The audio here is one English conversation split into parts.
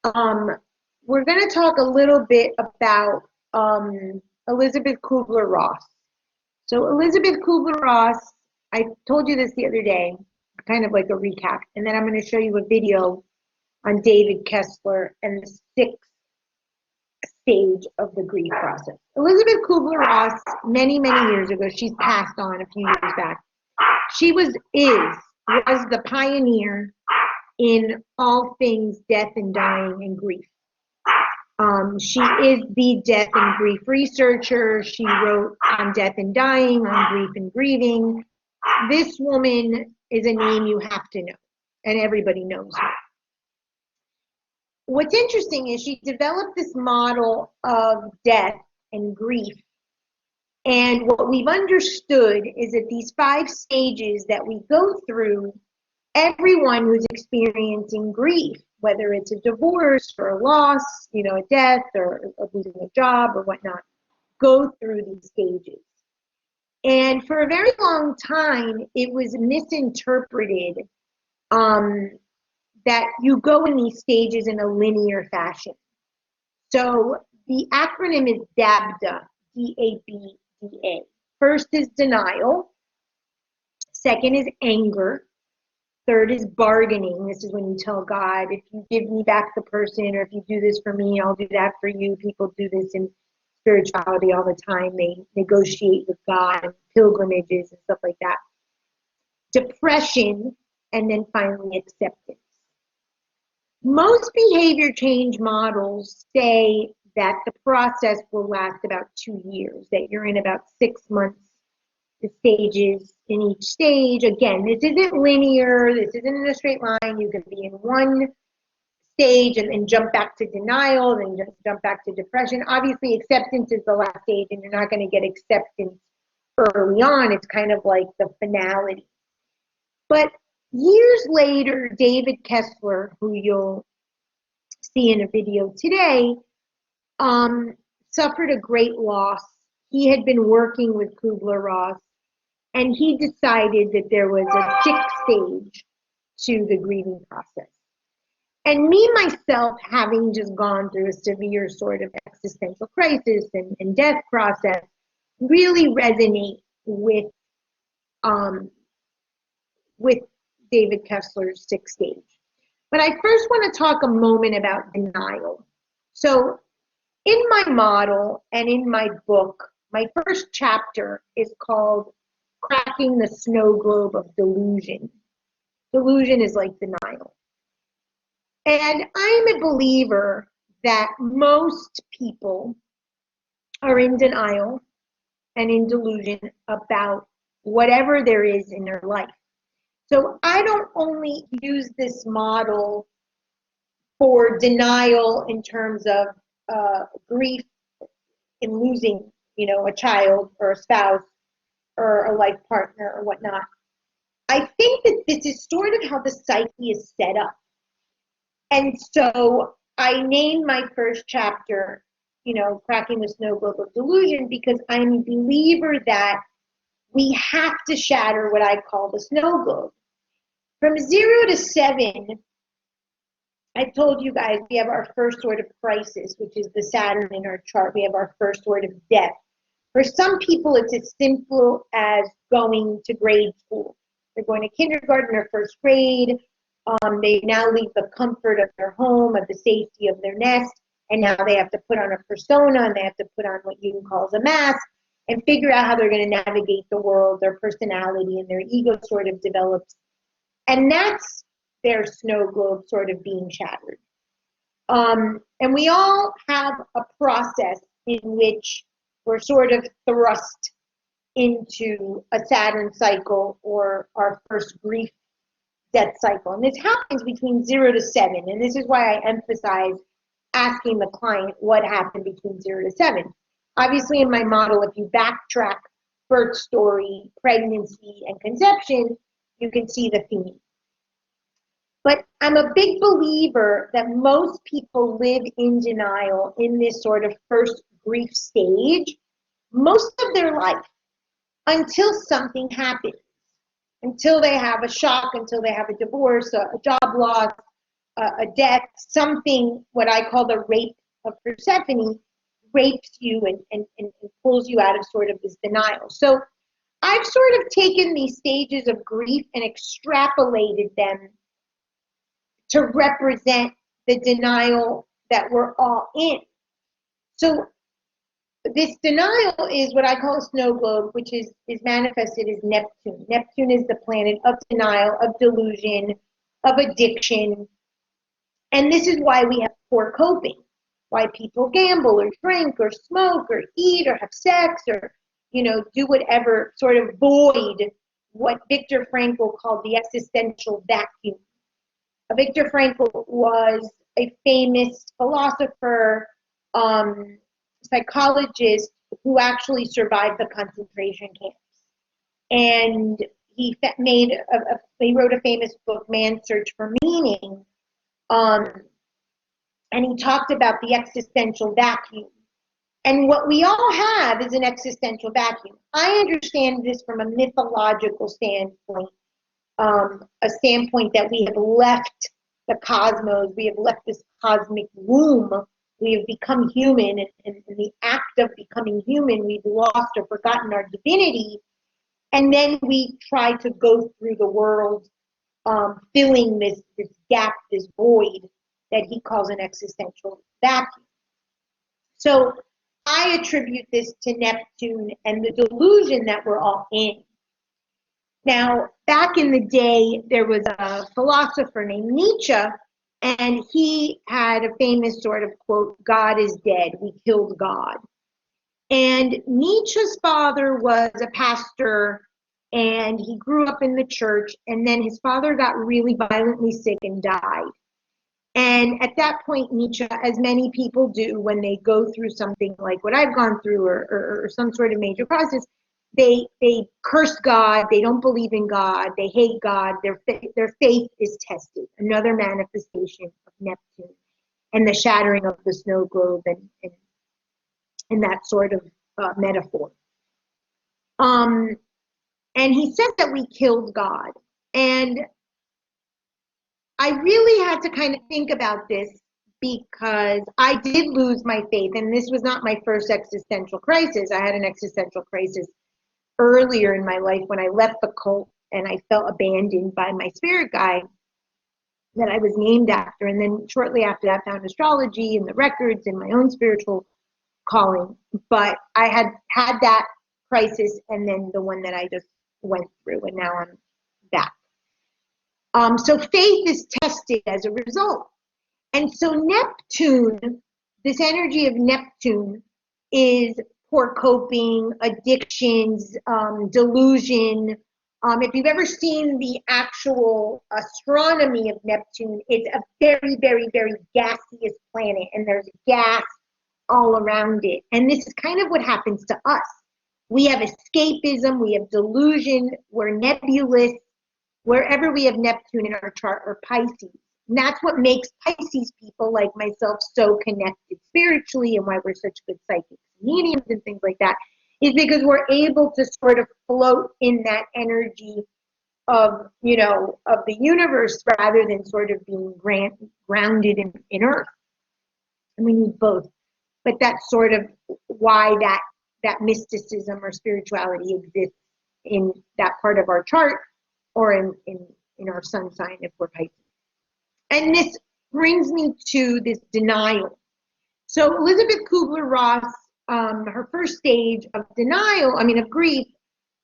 Um, we're going to talk a little bit about Elizabeth Kubler-Ross. So Elizabeth Kubler-Ross, I told you this the other day, kind of like a recap, and then I'm going to show you a video on David Kessler and the sixth stage of the grief process. Elizabeth Kubler-Ross, many, many years ago, she's passed on a few years back. She was the pioneer in all things death and dying and grief. She is the death and grief researcher. She wrote on death and dying, on grief and grieving. This woman is a name you have to know, and everybody knows her. What's interesting is she developed this model of death and grief. And what we've understood is that these 5 stages that we go through, everyone who's experiencing grief, whether it's a divorce or a loss, a death or losing a job or whatnot, go through these stages. And for a very long time, it was misinterpreted that you go in these stages in a linear fashion. So the acronym is DABDA, D-A-B-D-A. First is denial. Second is anger. Third is bargaining. This is when you tell God, if you give me back the person, or if you do this for me, I'll do that for you. People do this in spirituality all the time. They negotiate with God and pilgrimages and stuff like that. Depression, and then finally acceptance. Most behavior change models say that the process will last about 2 years, that you're in about 6 months, the stages in each stage. Again, this isn't linear, this isn't in a straight line. You can be in one stage and then jump back to denial, then just jump back to depression. Obviously, acceptance is the last stage, and you're not going to get acceptance early on. It's kind of like the finality. But years later, David Kessler, who you'll see in a video today, suffered a great loss. He had been working with Kubler-Ross, and he decided that there was a 6th stage to the grieving process. And me, myself, having just gone through a severe sort of existential crisis and death process, really resonate with David Kessler's 6th stage. But I first want to talk a moment about denial. So in my model and in my book, my first chapter is called Cracking the Snow Globe of Delusion. Delusion is like denial. And I'm a believer that most people are in denial and in delusion about whatever there is in their life. So I don't only use this model for denial in terms of grief in losing, a child or a spouse or a life partner or whatnot. I think that this is sort of how the psyche is set up. And so I named my first chapter, Cracking the Snow Globe of Delusion, because I'm a believer that we have to shatter what I call the snow globe. From 0 to 7, I told you guys we have our first sort of crisis, which is the Saturn in our chart. We have our first sort of death. For some people, it's as simple as going to grade school. They're going to kindergarten or first grade. They now leave the comfort of their home, of the safety of their nest, and now they have to put on a persona, and they have to put on what Jung calls a mask, and figure out how they're going to navigate the world. Their personality and their ego sort of develops. And that's their snow globe sort of being shattered. And we all have a process in which we're sort of thrust into a Saturn cycle or our first grief death cycle. And this happens between 0 to 7. And this is why I emphasize asking the client what happened between 0 to 7. Obviously, in my model, if you backtrack birth story, pregnancy, and conception, you can see the theme. But I'm a big believer that most people live in denial in this sort of first grief stage most of their life until something happens, until they have a shock, until they have a divorce, a job loss, a death, something, what I call the rape of Persephone, rapes you and pulls you out of sort of this denial. So I've sort of taken these stages of grief and extrapolated them to represent the denial that we're all in. So this denial is what I call a snow globe, which is manifested as Neptune. Neptune is the planet of denial, of delusion, of addiction. And this is why we have poor coping, why people gamble or drink or smoke or eat or have sex or, do whatever, sort of void what Viktor Frankl called the existential vacuum. Viktor Frankl was a famous philosopher, psychologist who actually survived the concentration camps. And he wrote a famous book, Man's Search for Meaning, and he talked about the existential vacuum. And what we all have is an existential vacuum. I understand this from a mythological standpoint, a standpoint that we have left the cosmos, we have left this cosmic womb, we have become human, and in the act of becoming human, we've lost or forgotten our divinity, and then we try to go through the world filling this gap, this void that he calls an existential vacuum. So I attribute this to Neptune and the delusion that we're all in. Now, back in the day, there was a philosopher named Nietzsche, and he had a famous sort of quote, "God is dead, we killed God." And Nietzsche's father was a pastor, and he grew up in the church, and then his father got really violently sick and died. And at that point, Nietzsche, as many people do when they go through something like what I've gone through or some sort of major crisis, they curse God, they don't believe in God, they hate God, their faith is tested. Another manifestation of Neptune and the shattering of the snow globe and that sort of metaphor. And he said that we killed God. And I really had to kind of think about this because I did lose my faith, and this was not my first existential crisis. I had an existential crisis earlier in my life when I left the cult and I felt abandoned by my spirit guide that I was named after. And then shortly after that, I found astrology and the records and my own spiritual calling. But I had that crisis and then the one that I just went through, and now I'm back. So faith is tested as a result. And so Neptune, this energy of Neptune is poor coping, addictions, delusion. If you've ever seen the actual astronomy of Neptune, it's a very, very, very gaseous planet, and there's gas all around it. And this is kind of what happens to us. We have escapism, we have delusion, we're nebulous. Wherever we have Neptune in our chart or Pisces. And that's what makes Pisces people like myself so connected spiritually, and why we're such good psychics, mediums and things like that, is because we're able to sort of float in that energy of, of the universe rather than sort of being grounded in earth. And we need both. But that's sort of why that mysticism or spirituality exists in that part of our chart, or in our sun sign if we're Pisces. And this brings me to this denial. So Elizabeth Kubler-Ross, her first stage of denial, of grief,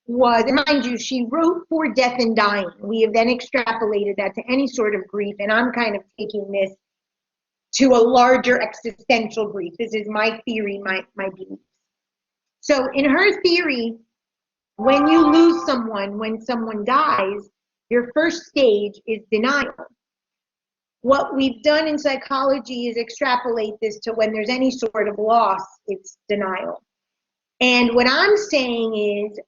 was, and mind you, she wrote For Death and Dying. We have then extrapolated that to any sort of grief, and I'm kind of taking this to a larger existential grief. This is my theory, my beliefs. So in her theory, when you lose someone, when someone dies, your first stage is denial. What we've done in psychology is extrapolate this to when there's any sort of loss, it's denial. And what I'm saying is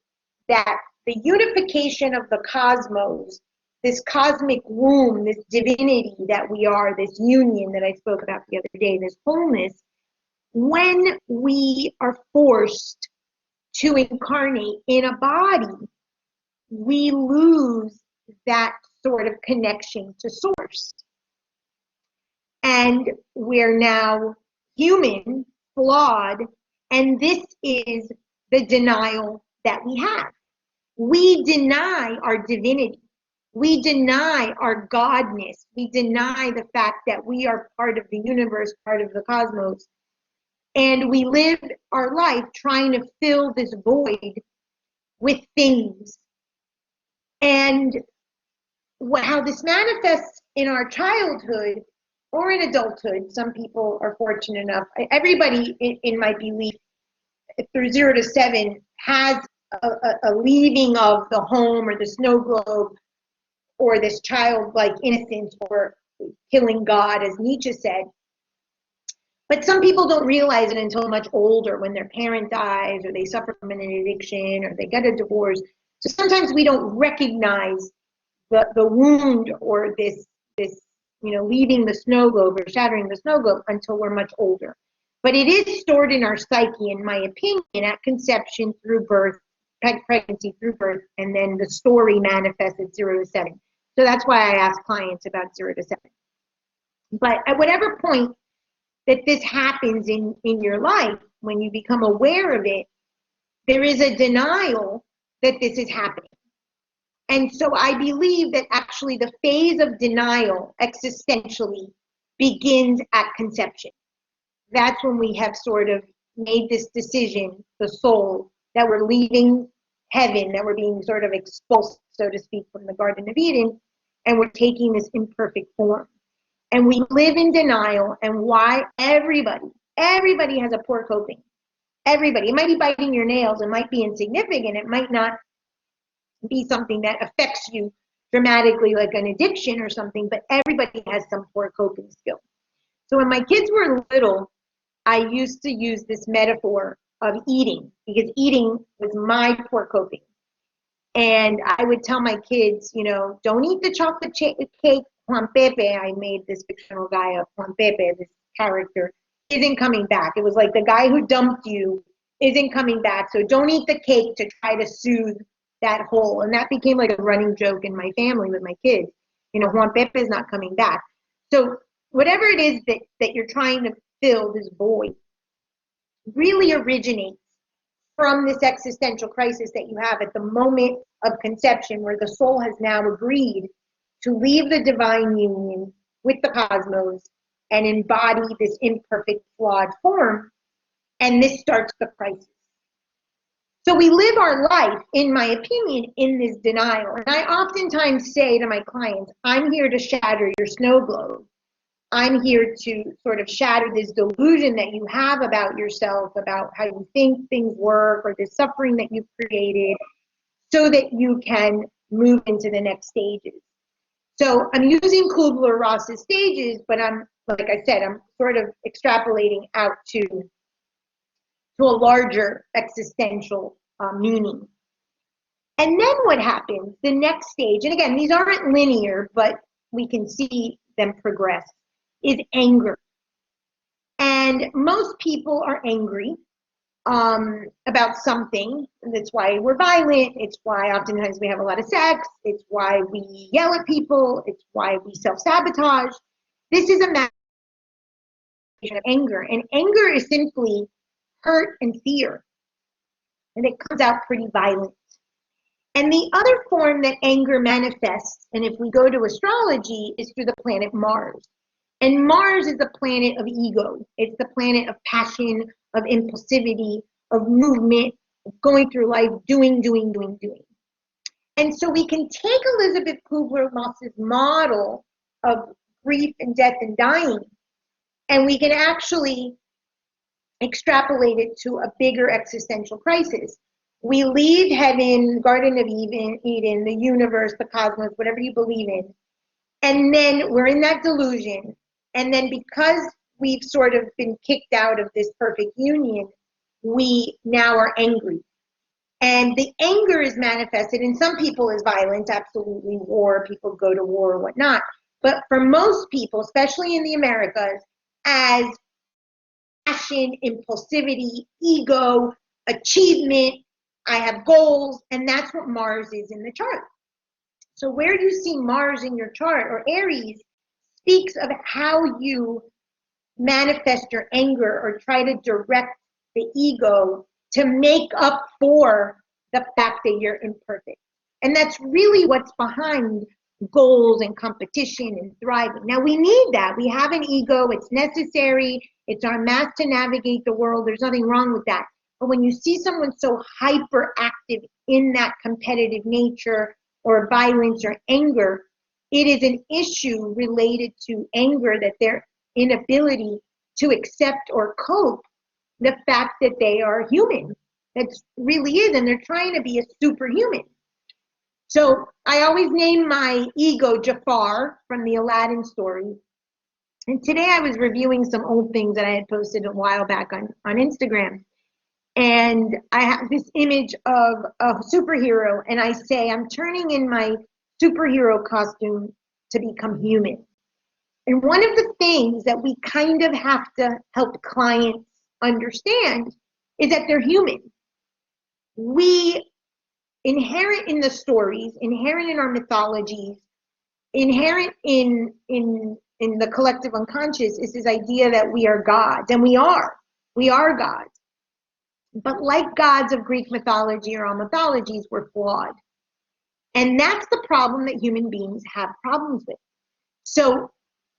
that the unification of the cosmos, this cosmic womb, this divinity that we are, this union that I spoke about the other day, this wholeness, when we are forced to incarnate in a body, we lose that sort of connection to source. and we're now human, flawed, and this is the denial that we have. We deny our divinity. We deny our godness. We deny the fact that we are part of the universe, part of the cosmos. And we live our life trying to fill this void with things. And how this manifests in our childhood or in adulthood, some people are fortunate enough, everybody in my belief, through 0 to 7 has a leaving of the home or the snow globe or this childlike innocence or killing God, as Nietzsche said. But some people don't realize it until much older, when their parent dies or they suffer from an addiction or they get a divorce. So sometimes we don't recognize the wound or this leaving the snow globe or shattering the snow globe until we're much older. But it is stored in our psyche, in my opinion, at conception, through birth, pregnancy, through birth, and then the story manifests at 0 to 7. So that's why I ask clients about 0 to 7. But at whatever point that this happens in your life, when you become aware of it, there is a denial that this is happening. And so I believe that actually the phase of denial existentially begins at conception. That's when we have sort of made this decision, the soul, that we're leaving heaven, that we're being sort of expulsed, so to speak, from the Garden of Eden, and we're taking this imperfect form. And we live in denial, and why everybody has a poor coping. Everybody. It might be biting your nails, it might be insignificant, it might not be something that affects you dramatically like an addiction or something, but everybody has some poor coping skill. So when my kids were little, I used to use this metaphor of eating, because eating was my poor coping. And I would tell my kids, don't eat the chocolate cake. Juan Pepe, I made this fictional guy of Juan Pepe, this character, isn't coming back. It was like the guy who dumped you isn't coming back, so don't eat the cake to try to soothe that hole. And that became like a running joke in my family with my kids. Juan Pepe is not coming back. So whatever it is that you're trying to fill, this void, really originates from this existential crisis that you have at the moment of conception, where the soul has now agreed to leave the divine union with the cosmos and embody this imperfect, flawed form. And this starts the crisis. So we live our life, in my opinion, in this denial. And I oftentimes say to my clients, I'm here to shatter your snow globe. I'm here to sort of shatter this delusion that you have about yourself, about how you think things work, or this suffering that you've created, so that you can move into the next stages. So I'm using Kubler-Ross's stages, but like I said, I'm sort of extrapolating out to a larger existential meaning. And then what happens, the next stage, and again, these aren't linear, but we can see them progress, is anger. And most people are angry about something. That's why we're violent. It's why oftentimes we have a lot of sex. It's why we yell at people. It's why we self-sabotage. This is a manifestation of anger. And anger is simply hurt and fear. And it comes out pretty violent. And the other form that anger manifests, and if we go to astrology, is through the planet Mars. And Mars is the planet of ego. It's the planet of passion, of impulsivity, of movement, of going through life, doing. And so we can take Elizabeth Kubler-Ross's model of grief and death and dying, and we can actually extrapolate it to a bigger existential crisis. We leave heaven, Garden of Eden, the universe, the cosmos, whatever you believe in, and then we're in that delusion. And then because we've sort of been kicked out of this perfect union, we now are angry. And the anger is manifested in some people as violence, absolutely, war, people go to war or whatnot. But for most people, especially in the Americas, as passion, impulsivity, ego, achievement, I have goals, and that's what Mars is in the chart. So where you see Mars in your chart, or Aries, speaks of how you manifest your anger or try to direct the ego to make up for the fact that you're imperfect. And that's really what's behind goals and competition and thriving. Now, we need that. We have an ego. It's necessary. It's our mask to navigate the world. There's nothing wrong with that. But when you see someone so hyperactive in that competitive nature or violence or anger, it is an issue related to anger, that their inability to accept or cope the fact that they are human. That really is, and they're trying to be a superhuman. So I always name my ego Jafar from the Aladdin story. And today I was reviewing some old things that I had posted a while back on Instagram. And I have this image of a superhero, and I say, I'm turning in my superhero costume to become human. And one of the things that we kind of have to help clients understand is that they're human. We inherent in the stories, inherent in our mythologies, inherent in the collective unconscious is this idea that we are gods, and we are gods. But like gods of Greek mythology or all mythologies, we're flawed. And that's the problem that human beings have problems with. So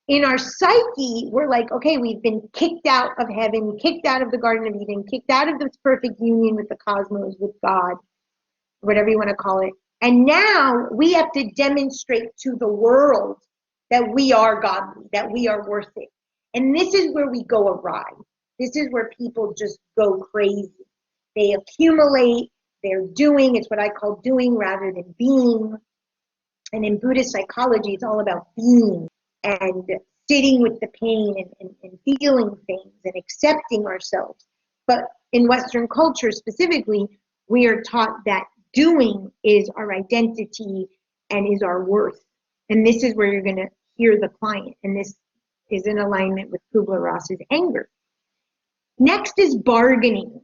in our psyche, we're like, okay, we've been kicked out of heaven, kicked out of the Garden of Eden, kicked out of this perfect union with the cosmos, with God, whatever you want to call it. And now we have to demonstrate to the world that we are godly, that we are worth it. And this is where we go awry. This is where people just go crazy. They accumulate, they're doing, it's what I call doing rather than being. And in Buddhist psychology, it's all about being and sitting with the pain and feeling things and accepting ourselves. But in Western culture specifically, we are taught that doing is our identity and is our worth. And this is where you're going to hear the client. And this is in alignment with Kubler-Ross's anger. Next is bargaining.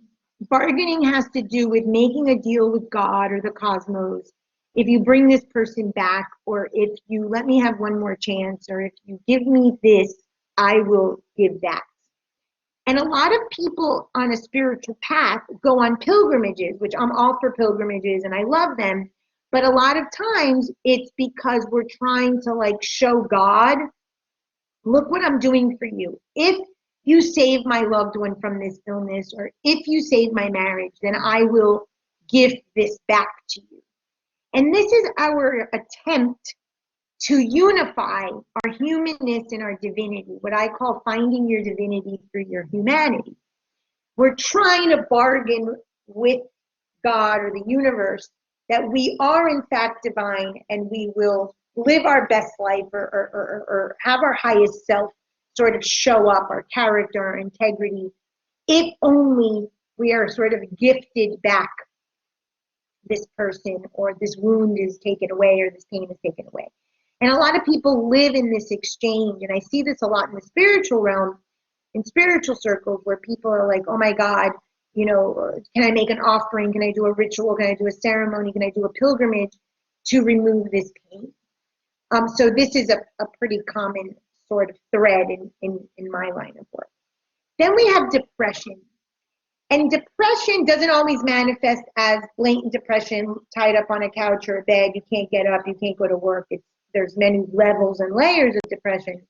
Bargaining has to do with making a deal with God or the cosmos. If you bring this person back, or if you let me have one more chance, or if you give me this, I will give that. And a lot of people on a spiritual path go on pilgrimages, which I'm all for pilgrimages and I love them. But a lot of times it's because we're trying to like show God, look what I'm doing for you. If you save my loved one from this illness, or if you save my marriage, then I will give this back to you. And this is our attempt to unify our humanness and our divinity, what I call finding your divinity through your humanity. We're trying to bargain with God or the universe that we are in fact divine, and we will live our best life or have our highest self sort of show up, our character, our integrity, if only we are sort of gifted back this person, or this wound is taken away, or this pain is taken away. And a lot of people live in this exchange, and I see this a lot in the spiritual realm, in spiritual circles, where people are like, oh my God, you know, can I make an offering? Can I do a ritual? Can I do a ceremony? Can I do a pilgrimage to remove this pain? So this is a pretty common sort of thread in my line of work. Then we have depression. And depression doesn't always manifest as blatant depression, tied up on a couch or a bed, you can't get up, you can't go to work. There's many levels and layers of depression.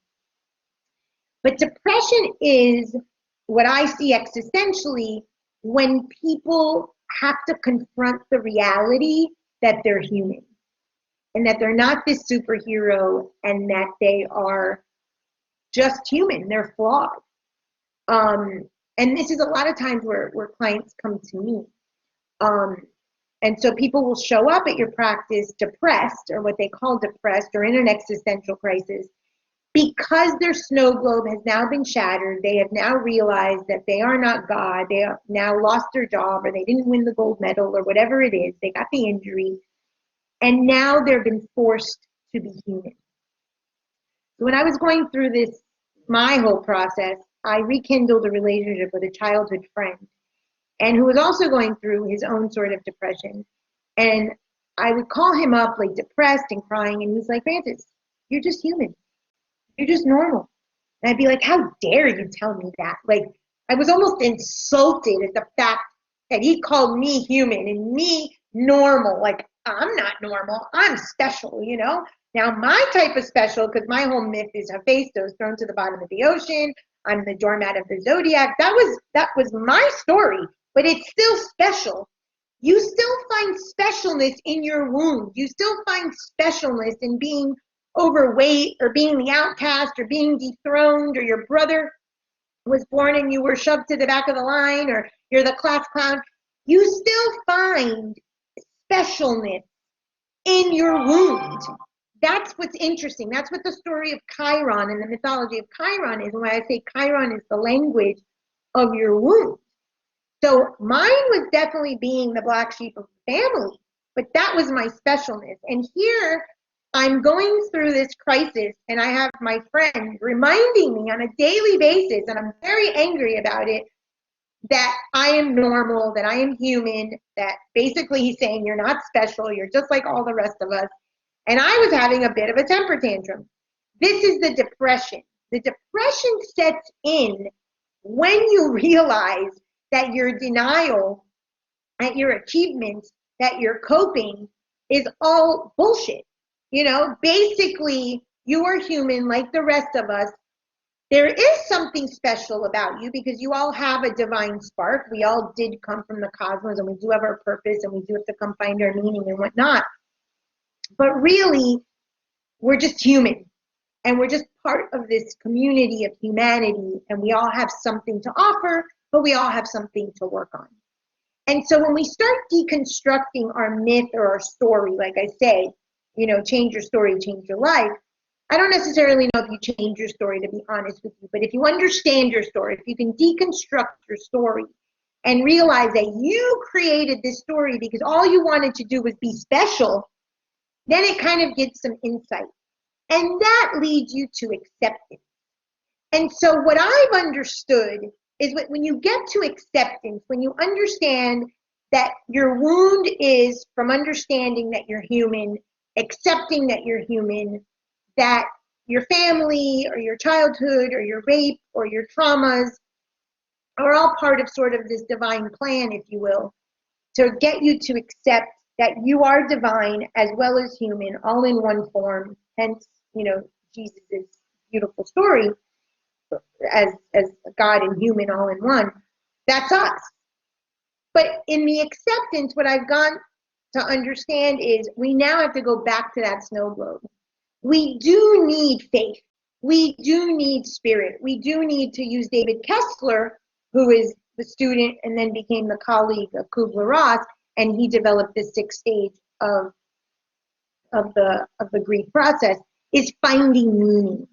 But depression is what I see existentially when people have to confront the reality that they're human, and that they're not this superhero, and that they are just human, they're flawed. And this is a lot of times where clients come to me. And so people will show up at your practice depressed, or what they call depressed, or in an existential crisis, because their snow globe has now been shattered. They have now realized that they are not God. They have now lost their job, or they didn't win the gold medal, or whatever it is. They got the injury. And now they've been forced to be human. So when I was going through this, my whole process, I rekindled a relationship with a childhood friend, and who was also going through his own sort of depression. And I would call him up like depressed and crying, and he's like, Francis, you're just human. You're just normal. And I'd be like, how dare you tell me that? Like, I was almost insulted at the fact that he called me human and me normal. Like, I'm not normal. I'm special, you know? Now, my type of special, because my whole myth is Hephaestus thrown to the bottom of the ocean. I'm the doormat of the zodiac. That was my story, but it's still special. You still find specialness in your wound. You still find specialness in being overweight or being the outcast or being dethroned, or your brother was born and you were shoved to the back of the line, or you're the class clown. You still find specialness in your wound. That's what's interesting. That's what the story of Chiron and the mythology of Chiron is. And when I say Chiron is the language of your wound. So mine was definitely being the black sheep of the family, but that was my specialness. And here I'm going through this crisis, and I have my friend reminding me on a daily basis, and I'm very angry about it, that I am normal, that I am human, that basically he's saying you're not special, you're just like all the rest of us. And I was having a bit of a temper tantrum. This is the depression. The depression sets in when you realize that your denial, that your achievements, that your coping is all bullshit. You know, basically, you are human like the rest of us. There is something special about you because you all have a divine spark. We all did come from the cosmos, and we do have our purpose, and we do have to come find our meaning and whatnot. But really, we're just human, and we're just part of this community of humanity, and we all have something to offer, but we all have something to work on. And so when we start deconstructing our myth or our story, like I say, you know, change your story, change your life. I don't necessarily know if you change your story, to be honest with you, but if you understand your story, if you can deconstruct your story and realize that you created this story because all you wanted to do was be special, then it kind of gets some insight. And that leads you to acceptance. And so what I've understood is when you get to acceptance, when you understand that your wound is from understanding that you're human, accepting that you're human, that your family or your childhood or your rape or your traumas are all part of sort of this divine plan, if you will, to get you to accept that you are divine as well as human, all in one form. Hence, you know, Jesus' beautiful story as God and human all in one. That's us. But in the acceptance, what I've gone to understand is we now have to go back to that snow globe. We do need faith. We do need spirit. We do need to use David Kessler, who is the student and then became the colleague of Kubler-Ross, and he developed the 6th stage of the grief process, is finding meaning.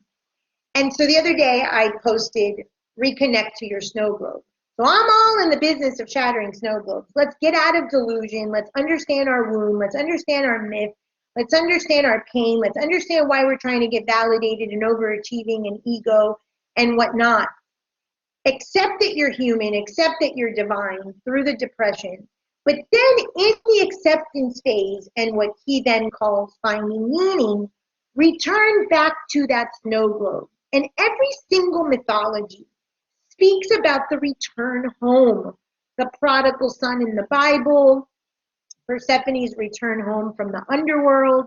And so the other day I posted, reconnect to your snow globe. So I'm all in the business of shattering snow globes. Let's get out of delusion. Let's understand our wound. Let's understand our myth. Let's understand our pain. Let's understand why we're trying to get validated and overachieving and ego and whatnot. Accept that you're human. Accept that you're divine through the depression. But then in the acceptance phase and what he then calls finding meaning, return back to that snow globe. And every single mythology speaks about the return home. The prodigal son in the Bible, Persephone's return home from the underworld.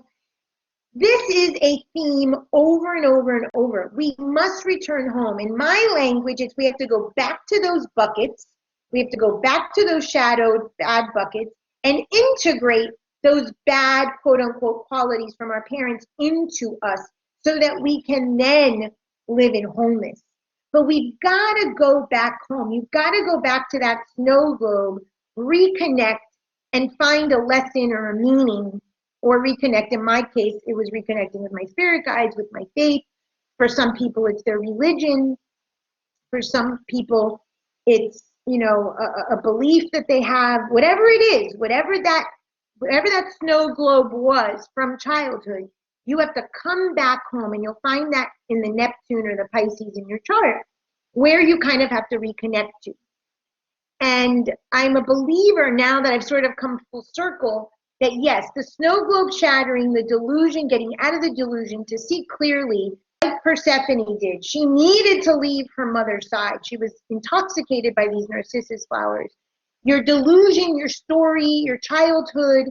This is a theme over and over and over. We must return home. In my language, we have to go back to those buckets. We have to go back to those shadowed bad buckets and integrate those bad, quote unquote, qualities from our parents into us so that we can then live in wholeness. But we've got to go back home. You've got to go back to that snow globe, reconnect, and find a lesson or a meaning, or reconnect. In my case, it was reconnecting with my spirit guides, with my faith. For some people, it's their religion. For some people, it's, you know, a belief that they have. Whatever it is, whatever that snow globe was from childhood, you have to come back home, and you'll find that in the Neptune or the Pisces in your chart, where you kind of have to reconnect to. And I'm a believer now that I've sort of come full circle that yes, the snow globe shattering, the delusion, getting out of the delusion to see clearly Persephone did. She needed to leave her mother's side. She was intoxicated by these narcissus flowers. Your delusion, your story, your childhood,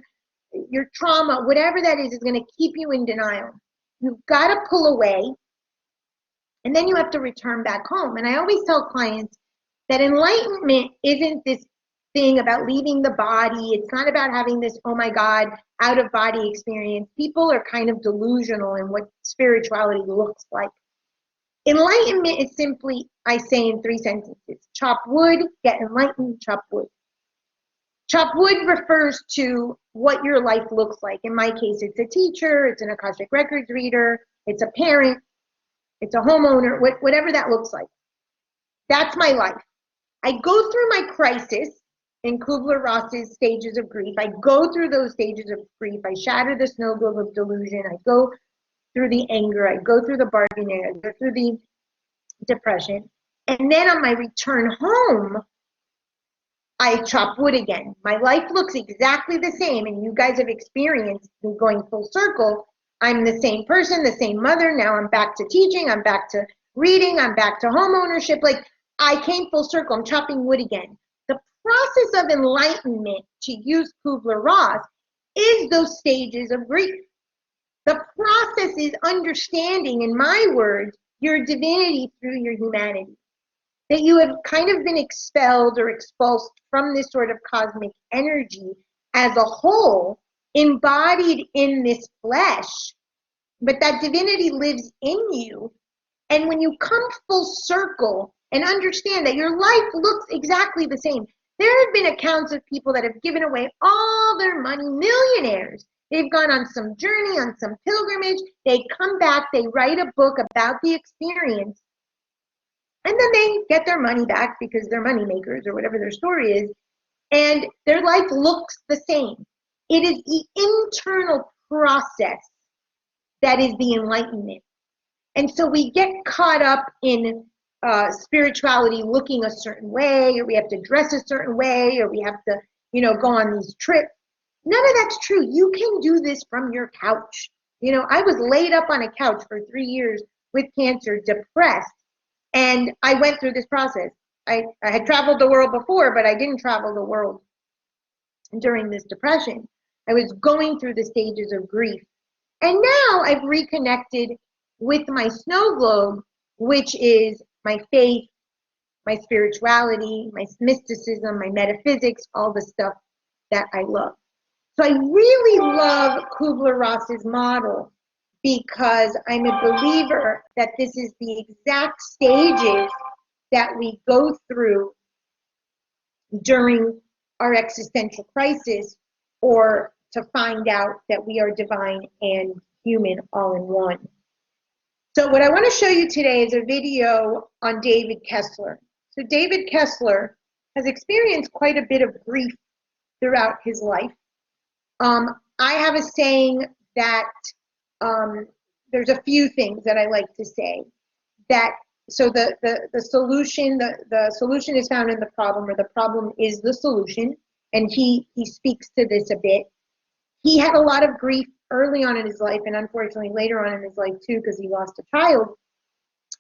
your trauma, whatever that is going to keep you in denial. You've got to pull away, and then you have to return back home. And I always tell clients that enlightenment isn't this thing about leaving the body. It's not about having this, oh my God, out of body experience. People are kind of delusional in what spirituality looks like. Enlightenment is simply, I say in 3 sentences, chop wood, get enlightened, chop wood. Chop wood refers to what your life looks like. In my case, it's a teacher, it's an Akashic Records reader, it's a parent, it's a homeowner, whatever that looks like. That's my life. I go through my crisis in Kubler-Ross's stages of grief. I go through those stages of grief. I shatter the snow globe of delusion. I go through the anger. I go through the bargaining. I go through the depression. And then on my return home, I chop wood again. My life looks exactly the same, and you guys have experienced me going full circle. I'm the same person, the same mother. Now I'm back to teaching. I'm back to reading. I'm back to home ownership. Like, I came full circle. I'm chopping wood again. The process of enlightenment, to use Kubler-Ross, is those stages of grief. The process is understanding, in my words, your divinity through your humanity. That you have kind of been expelled or expulsed from this sort of cosmic energy as a whole, embodied in this flesh, but that divinity lives in you. And when you come full circle and understand that your life looks exactly the same, there have been accounts of people that have given away all their money, millionaires. They've gone on some journey, on some pilgrimage. They come back, they write a book about the experience, and then they get their money back because they're money makers or whatever their story is, and their life looks the same. It is the internal process that is the enlightenment. And so we get caught up in spirituality looking a certain way, or we have to dress a certain way, or we have to, go on these trips. None of that's true. You can do this from your couch. I was laid up on a couch for 3 years with cancer, depressed, and I went through this process. I had traveled the world before, but I didn't travel the world during this depression. I was going through the stages of grief. And now I've reconnected with my snow globe, which is my faith, my spirituality, my mysticism, my metaphysics, all the stuff that I love. So I really love Kubler-Ross's model because I'm a believer that this is the exact stages that we go through during our existential crisis, or to find out that we are divine and human all in one. So what I want to show you today is a video on David Kessler. So David Kessler has experienced quite a bit of grief throughout his life. I have a saying that there's a few things that I like to say. That so the solution is found in the problem, or the problem is the solution, and he speaks to this a bit. He had a lot of grief early on in his life, and unfortunately later on in his life too, because he lost a child.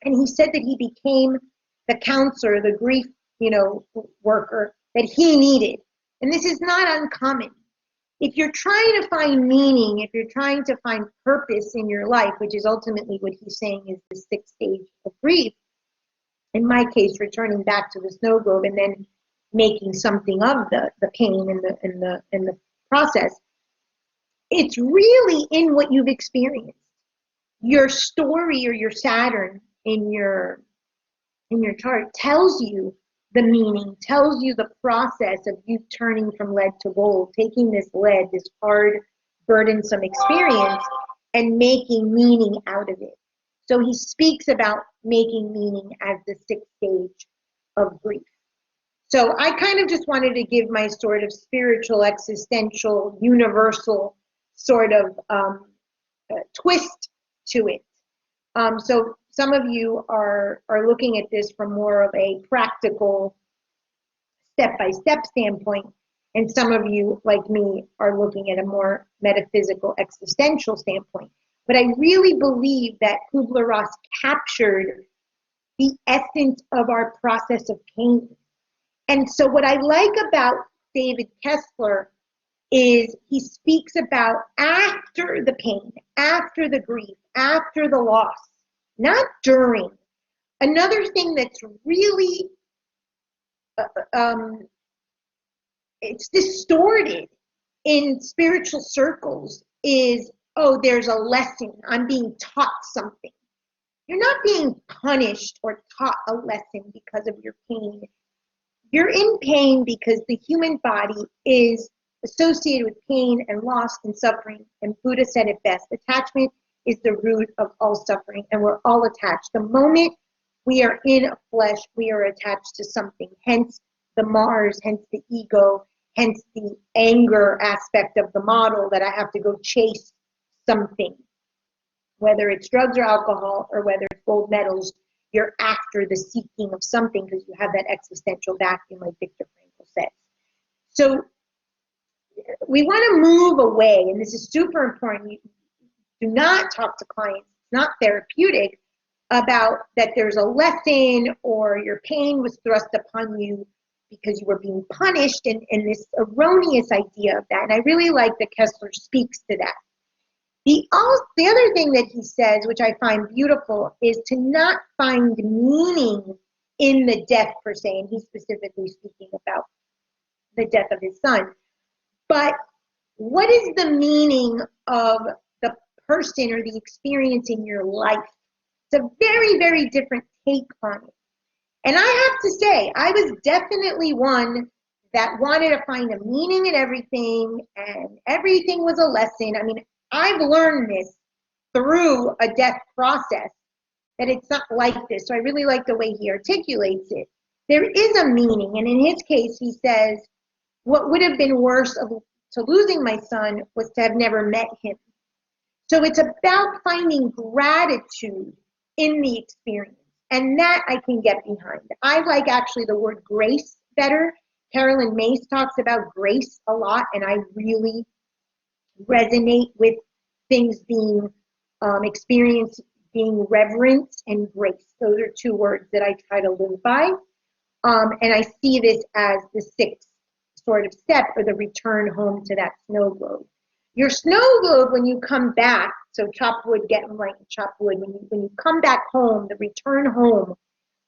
And he said that he became the counselor, the grief, worker that he needed. And this is not uncommon. If you're trying to find meaning, if you're trying to find purpose in your life, which is ultimately what he's saying is the 6th stage of grief, in my case, returning back to the snow globe and then making something of the pain and the process, it's really in what you've experienced. Your story, or your Saturn in your chart, tells you the meaning, tells you the process of you turning from lead to gold, taking this lead, this hard, burdensome experience, and making meaning out of it. So he speaks about making meaning as the 6th stage of grief. So I kind of just wanted to give my sort of spiritual, existential, universal sort of twist to it. So some of you are looking at this from more of a practical, step-by-step standpoint, and some of you, like me, are looking at a more metaphysical, existential standpoint. but I really believe that Kubler-Ross captured the essence of our process of pain. And so what I like about David Kessler is he speaks about after the pain, after the grief, after the loss, not during. Another thing that's really, it's distorted in spiritual circles is, oh, there's a lesson. I'm being taught something. You're not being punished or taught a lesson because of your pain. You're in pain because the human body is associated with pain and loss and suffering. And Buddha said it best, attachment is the root of all suffering, and we're all attached. The moment we are in a flesh, we are attached to something, hence the Mars, hence the ego, hence the anger aspect of the model that I have to go chase something. Whether it's drugs or alcohol or whether it's gold medals, you're after the seeking of something because you have that existential vacuum, like Viktor Frankl says. So we want to move away, and this is super important. You do not talk to clients, it's not therapeutic, about that there's a lesson or your pain was thrust upon you because you were being punished, and this erroneous idea of that. And I really like that Kessler speaks to that. The other thing that he says, which I find beautiful, is to not find meaning in the death per se, and he's specifically speaking about the death of his son. But what is the meaning of the person or the experience in your life? It's a very, very different take on it. And I have to say, I was definitely one that wanted to find a meaning in everything, and everything was a lesson. I mean, I've learned this through a death process, that it's not like this. So I really like the way he articulates it. There is a meaning, and in his case, he says, what would have been worse to losing my son was to have never met him. So it's about finding gratitude in the experience, and that I can get behind. I like actually the word grace better. Carolyn Mace talks about grace a lot, and I really resonate with things being experienced, being reverence and grace. Those are two words that I try to live by. And I see this as the sixth sort of step, or the return home to that snow globe. Your snow globe, when you come back, so chop wood, get light, chop wood, when you come back home, the return home,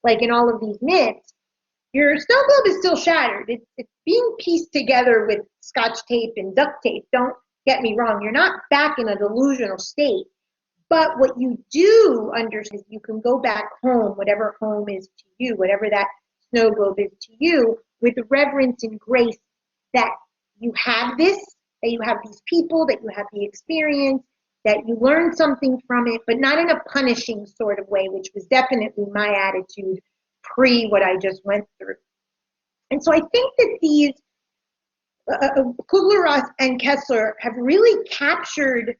like in all of these myths, your snow globe is still shattered. It's being pieced together with scotch tape and duct tape. Don't get me wrong. You're not back in a delusional state. But what you do understand is you can go back home, whatever home is to you, whatever that snow globe is to you, with reverence and grace that you have this, that you have these people, that you have the experience, that you learn something from it, but not in a punishing sort of way, which was definitely my attitude pre what I just went through. And so I think that these Kubler-Ross and Kessler have really captured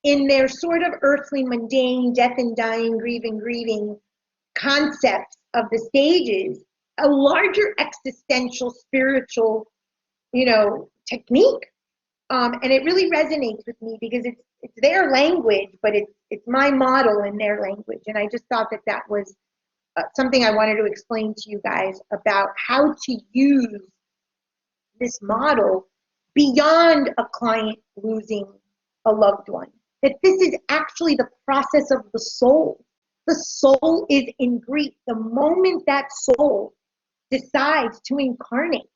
in their sort of earthly, mundane, death and dying, grieving concepts of the stages, a larger existential, spiritual, technique. And it really resonates with me because it's their language, but it's my model in their language. And I just thought that was something I wanted to explain to you guys about how to use this model beyond a client losing a loved one. That this is actually the process of the soul. The soul is in grief. The moment that soul decides to incarnate,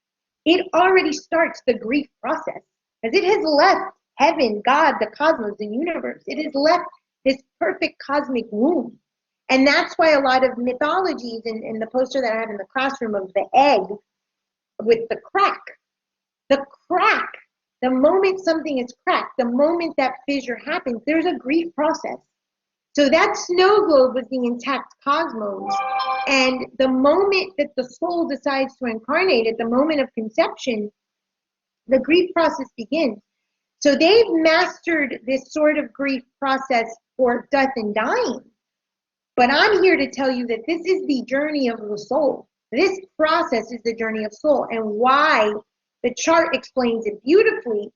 it already starts the grief process, because it has left heaven, God, the cosmos, the universe. It has left this perfect cosmic womb. And that's why a lot of mythologies, in the poster that I have in the classroom of the egg with the crack, the moment something is cracked, the moment that fissure happens, there's a grief process. So that snow globe was the intact cosmos. And the moment that the soul decides to incarnate, at the moment of conception, the grief process begins. So they've mastered this sort of grief process for death and dying. But I'm here to tell you that this is the journey of the soul. This process is the journey of soul, and why the chart explains it beautifully.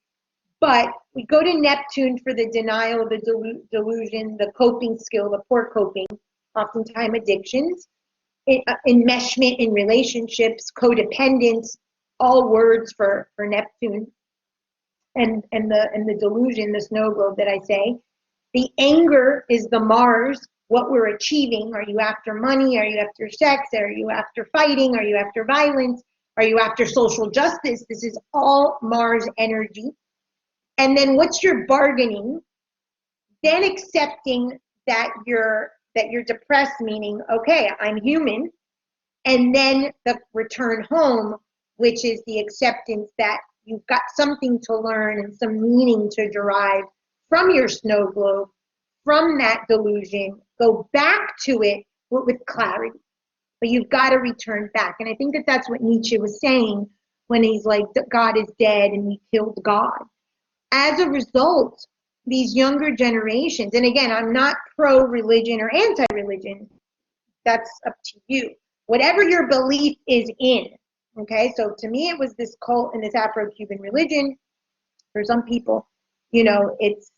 But we go to Neptune for the denial of the delusion, the coping skill, the poor coping, oftentimes addictions, enmeshment in relationships, codependence, all words for Neptune, and the delusion, the snow globe that I say. The anger is the Mars, what we're achieving. Are you after money? Are you after sex? Are you after fighting? Are you after violence? Are you after social justice? This is all Mars energy. And then what's your bargaining? Then accepting that you're depressed, meaning, okay, I'm human. And then the return home, which is the acceptance that you've got something to learn and some meaning to derive from your snow globe, from that delusion. Go back to it with clarity. But you've got to return back. And I think that that's what Nietzsche was saying when he's like, God is dead and we killed God. As a result, these younger generations, and again, I'm not pro-religion or anti-religion, that's up to you. Whatever your belief is in, okay? So to me, it was this cult and this Afro-Cuban religion. For some people, you know, it's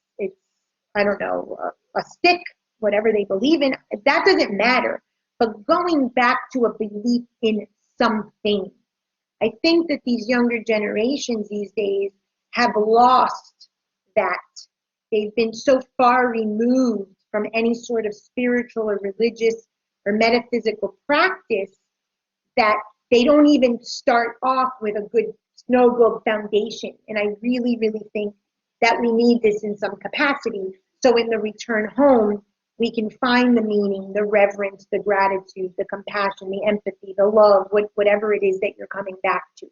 I don't know, a stick, whatever they believe in. That doesn't matter. But going back to a belief in something. I think that these younger generations these days have lost that. They've been so far removed from any sort of spiritual or religious or metaphysical practice that they don't even start off with a good snow globe foundation. And I really, really think that we need this in some capacity. So in the return home, we can find the meaning, the reverence, the gratitude, the compassion, the empathy, the love, whatever it is that you're coming back to.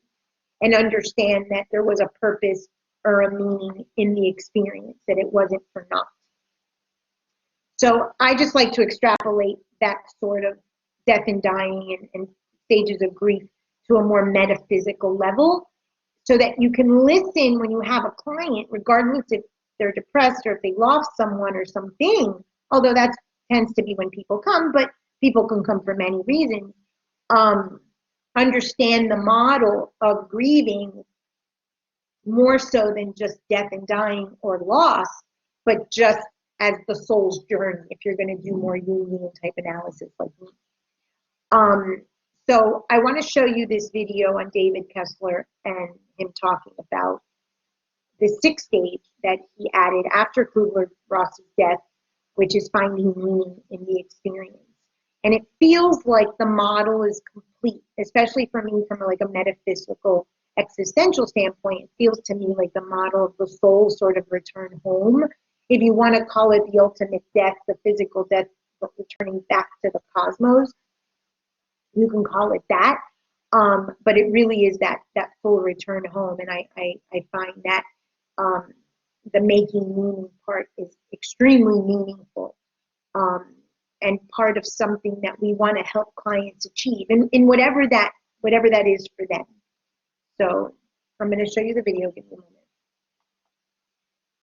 And understand that there was a purpose or a meaning in the experience, that it wasn't for naught. So I just like to extrapolate that sort of death and dying and stages of grief to a more metaphysical level, so that you can listen when you have a client, regardless if they're depressed or if they lost someone or something, although that tends to be when people come, but people can come for many reasons. Understand the model of grieving more so than just death and dying or loss, but just as the soul's journey, if you're going to do more Jungian type analysis like me. So I want to show you this video on David Kessler and him talking about the sixth stage that he added after Kubler-Ross's death, which is finding meaning in the experience. And it feels like the model is complete, especially for me from like a metaphysical existential standpoint. It feels to me like the model of the soul sort of return home. If you want to call it the ultimate death, the physical death, but returning back to the cosmos, you can call it that. But it really is that full return home. And I find that the making meaning part is extremely meaningful. And part of something that we want to help clients achieve, in whatever that is for them. So I'm going to show you the video. Give me a moment.